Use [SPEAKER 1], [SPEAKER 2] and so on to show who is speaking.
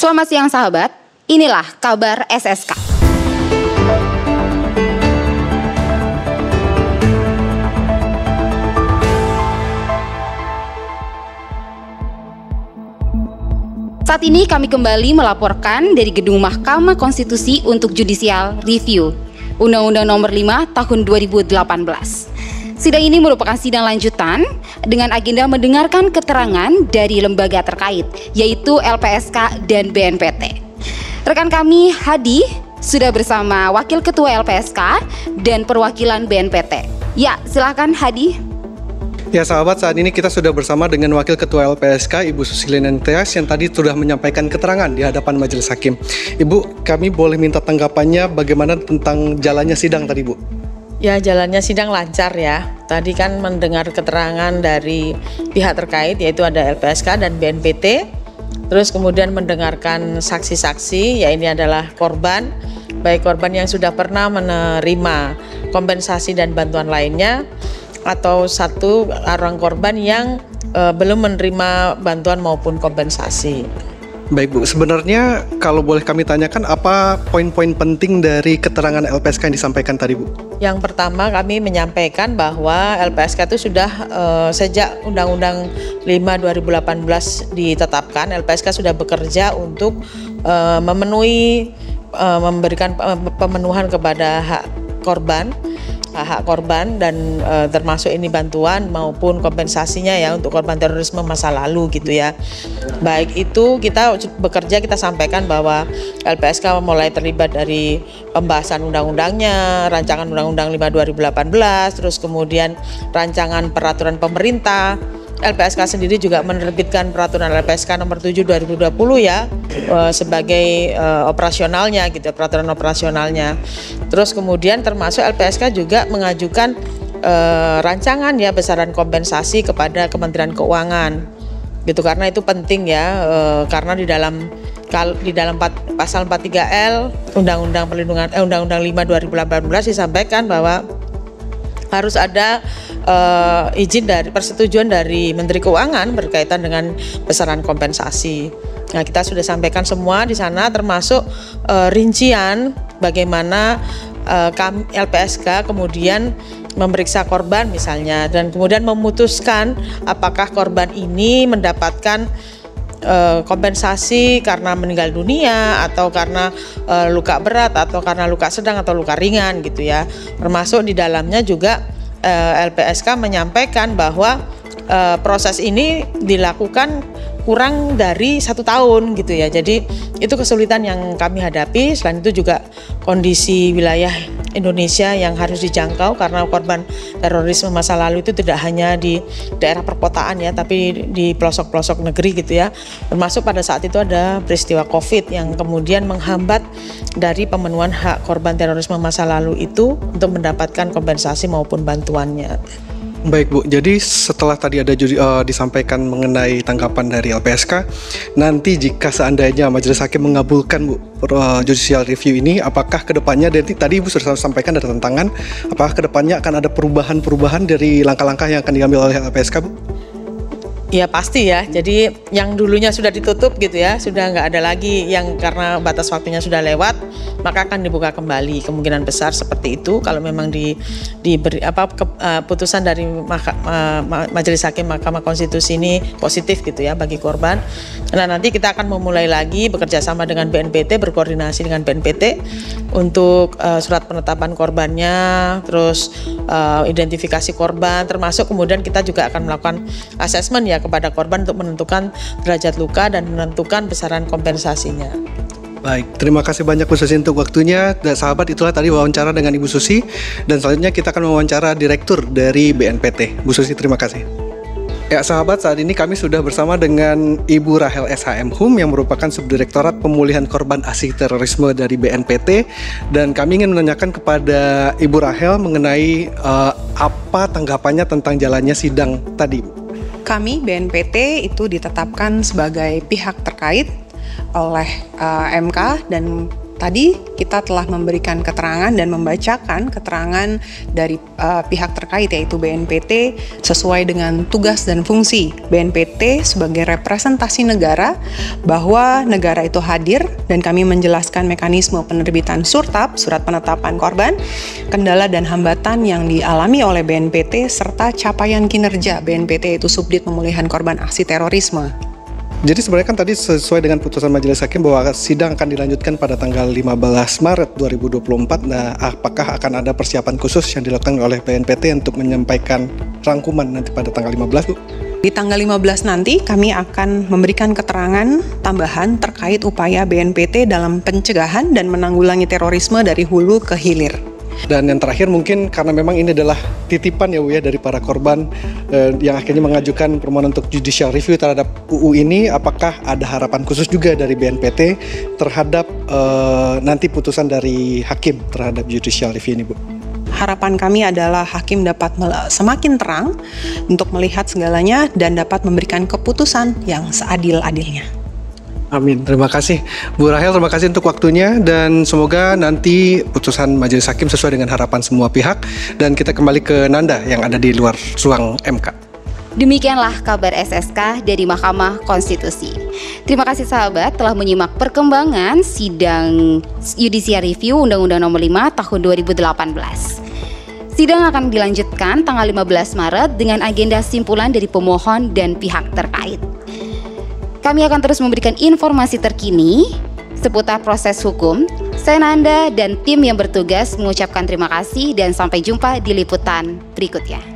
[SPEAKER 1] Selamat siang sahabat, inilah kabar SSK. Saat ini kami kembali melaporkan dari Gedung Mahkamah Konstitusi untuk Judicial Review, Undang-Undang Nomor 5 Tahun 2018. Sidang ini merupakan sidang lanjutan dengan agenda mendengarkan keterangan dari lembaga terkait, yaitu LPSK dan BNPT. Rekan kami, Hadi, sudah bersama Wakil Ketua LPSK dan perwakilan BNPT. Ya, silakan Hadi.
[SPEAKER 2] Ya sahabat, saat ini kita sudah bersama dengan Wakil Ketua LPSK, Ibu Susilina Nitias, yang tadi sudah menyampaikan keterangan di hadapan Majelis Hakim. Ibu, kami boleh minta tanggapannya bagaimana tentang jalannya sidang tadi, Bu?
[SPEAKER 3] Ya, jalannya sidang lancar ya. Tadi kan mendengar keterangan dari pihak terkait, yaitu ada LPSK dan BNPT. Terus kemudian mendengarkan saksi-saksi, ya ini adalah korban, baik korban yang sudah pernah menerima kompensasi dan bantuan lainnya, atau satu orang korban yang belum menerima bantuan maupun kompensasi.
[SPEAKER 2] Baik Bu, sebenarnya kalau boleh kami tanyakan apa poin-poin penting dari keterangan LPSK yang disampaikan tadi Bu?
[SPEAKER 3] Yang pertama kami menyampaikan bahwa LPSK itu sudah sejak Undang-Undang 5 2018 ditetapkan, LPSK sudah bekerja untuk memberikan pemenuhan kepada hak korban dan termasuk ini bantuan maupun kompensasinya ya untuk korban terorisme masa lalu gitu ya. Baik itu kita bekerja, kita sampaikan bahwa LPSK mulai terlibat dari pembahasan undang-undangnya, rancangan Undang-Undang 5 2018, terus kemudian rancangan peraturan pemerintah. LPSK sendiri juga menerbitkan peraturan LPSK nomor 7 2020 ya sebagai operasionalnya gitu, peraturan operasionalnya. Terus kemudian termasuk LPSK juga mengajukan rancangan ya besaran kompensasi kepada Kementerian Keuangan gitu, karena itu penting ya, karena di dalam pasal 43L Undang-Undang 5 2018 disampaikan bahwa harus ada izin dari persetujuan dari Menteri Keuangan berkaitan dengan besaran kompensasi. Nah, kita sudah sampaikan semua di sana, termasuk rincian bagaimana LPSK kemudian memeriksa korban misalnya, dan kemudian memutuskan apakah korban ini mendapatkan kompensasi karena meninggal dunia atau karena luka berat atau karena luka sedang atau luka ringan gitu ya. Termasuk di dalamnya juga LPSK menyampaikan bahwa proses ini dilakukan kurang dari 1 tahun gitu ya. Jadi itu kesulitan yang kami hadapi. Selain itu juga kondisi wilayah Indonesia yang harus dijangkau, karena korban terorisme masa lalu itu tidak hanya di daerah perkotaan ya, tapi di pelosok-pelosok negeri gitu ya. Termasuk pada saat itu ada peristiwa COVID yang kemudian menghambat dari pemenuhan hak korban terorisme masa lalu itu untuk mendapatkan kompensasi maupun bantuannya.
[SPEAKER 2] Baik Bu, jadi setelah tadi ada disampaikan mengenai tanggapan dari LPSK, nanti jika seandainya Majelis Hakim mengabulkan Bu judicial review ini, apakah kedepannya tadi Ibu sudah sampaikan ada tantangan, apakah kedepannya akan ada perubahan-perubahan dari langkah-langkah yang akan diambil oleh LPSK Bu?
[SPEAKER 3] Ya pasti ya, jadi yang dulunya sudah ditutup gitu ya, sudah nggak ada lagi yang karena batas waktunya sudah lewat, maka akan dibuka kembali. Kemungkinan besar seperti itu kalau memang diberi putusan dari Majelis Hakim Mahkamah Konstitusi ini positif gitu ya bagi korban. Nah, nanti kita akan memulai lagi bekerja sama dengan BNPT, berkoordinasi dengan BNPT untuk surat penetapan korbannya, terus identifikasi korban, termasuk kemudian kita juga akan melakukan asesmen ya kepada korban untuk menentukan derajat luka dan menentukan besaran kompensasinya.
[SPEAKER 2] Baik, terima kasih banyak Bu Susi untuk waktunya. Dan sahabat, itulah tadi wawancara dengan Ibu Susi, dan selanjutnya kita akan mewawancara Direktur dari BNPT. Bu Susi, terima kasih. Ya sahabat, saat ini kami sudah bersama dengan Ibu Rahel SHM Hum yang merupakan Subdirektorat Pemulihan Korban Aksi Terorisme dari BNPT, dan kami ingin menanyakan kepada Ibu Rahel mengenai apa tanggapannya tentang jalannya sidang tadi.
[SPEAKER 4] Kami BNPT itu ditetapkan sebagai pihak terkait oleh MK dan Tadi kita telah memberikan keterangan dan membacakan keterangan dari pihak terkait yaitu BNPT sesuai dengan tugas dan fungsi BNPT sebagai representasi negara, bahwa negara itu hadir, dan kami menjelaskan mekanisme penerbitan SURTAP, surat penetapan korban, kendala dan hambatan yang dialami oleh BNPT, serta capaian kinerja BNPT yaitu Subdit Pemulihan Korban Aksi Terorisme.
[SPEAKER 2] Jadi sebenarnya kan tadi sesuai dengan putusan majelis hakim bahwa sidang akan dilanjutkan pada tanggal 15 Maret 2024. Nah, apakah akan ada persiapan khusus yang dilakukan oleh BNPT untuk menyampaikan rangkuman nanti pada tanggal 15, Bu?
[SPEAKER 4] Di tanggal 15 nanti kami akan memberikan keterangan tambahan terkait upaya BNPT dalam pencegahan dan menanggulangi terorisme dari hulu ke hilir.
[SPEAKER 2] Dan yang terakhir mungkin karena memang ini adalah titipan ya Bu ya dari para korban yang akhirnya mengajukan permohonan untuk judicial review terhadap UU ini, apakah ada harapan khusus juga dari BNPT terhadap nanti putusan dari hakim terhadap judicial review ini, Bu?
[SPEAKER 4] Harapan kami adalah hakim dapat semakin terang untuk melihat segalanya dan dapat memberikan keputusan yang seadil-adilnya.
[SPEAKER 2] Amin. Terima kasih Bu Rahel, terima kasih untuk waktunya, dan semoga nanti putusan majelis hakim sesuai dengan harapan semua pihak. Dan kita kembali ke Nanda yang ada di luar ruang MK.
[SPEAKER 1] Demikianlah kabar SSK dari Mahkamah Konstitusi. Terima kasih sahabat telah menyimak perkembangan sidang Judicial Review Undang-Undang Nomor 5 Tahun 2018. Sidang akan dilanjutkan tanggal 15 Maret dengan agenda simpulan dari pemohon dan pihak terkait. Kami akan terus memberikan informasi terkini seputar proses hukum. Saya Nanda dan tim yang bertugas mengucapkan terima kasih dan sampai jumpa di liputan berikutnya.